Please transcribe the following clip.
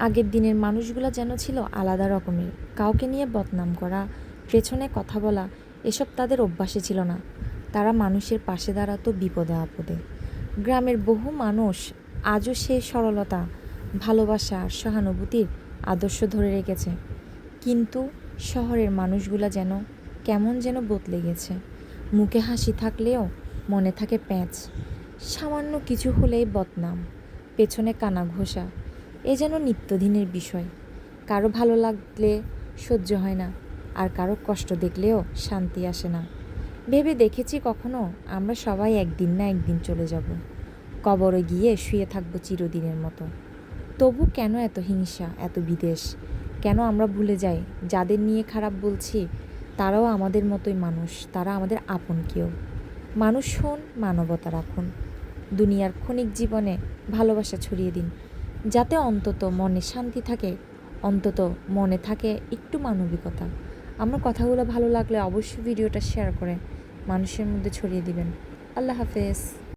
আগের দিনের মানুষগুলো যেন ছিল আলাদা রকমের। কাউকে নিয়ে বদনাম করা, পেছনে কথা বলা এসব তাদের অভ্যাসে ছিল না। তারা মানুষের পাশে দাঁড়াতো বিপদে আপদে। গ্রামের বহু মানুষ আজও সেই সরলতা, ভালোবাসা আর সহানুভূতির আদর্শ ধরে রেখেছে। কিন্তু শহরের মানুষগুলো যেন কেমন যেন বদলে গেছে। মুখে হাসি থাকলেও মনে থাকে প্যাঁচ। সামান্য কিছু হলেই বদনাম, পেছনে কানা ঘোষা, এ যেন নিত্যদিনের বিষয়। কারো ভালো লাগলে সহ্য হয় না, আর কারো কষ্ট দেখলেও শান্তি আসে না। ভেবে দেখেছি কখনো আমরা সবাই একদিন না একদিন চলে যাব, কবরে গিয়ে শুয়ে থাকবো চিরদিনের মতো। তবু কেন এত হিংসা, এত বিদ্বেষ? কেন আমরা ভুলে যাই যাদের নিয়ে খারাপ বলছি তারাও আমাদের মতোই মানুষ, তারা আমাদের আপন কেউ। মানুষ হন, মানবতা রাখুন। দুনিয়ার ক্ষণিক জীবনে ভালোবাসা ছড়িয়ে দিন, যাতে অন্তত মনে শান্তি থাকে, অন্তত মনে থাকে একটু মানবিকতা। আমার কথাগুলো ভালো লাগলে অবশ্যই ভিডিওটা শেয়ার করে মানুষের মধ্যে ছড়িয়ে দিবেন। আল্লাহ হাফেজ।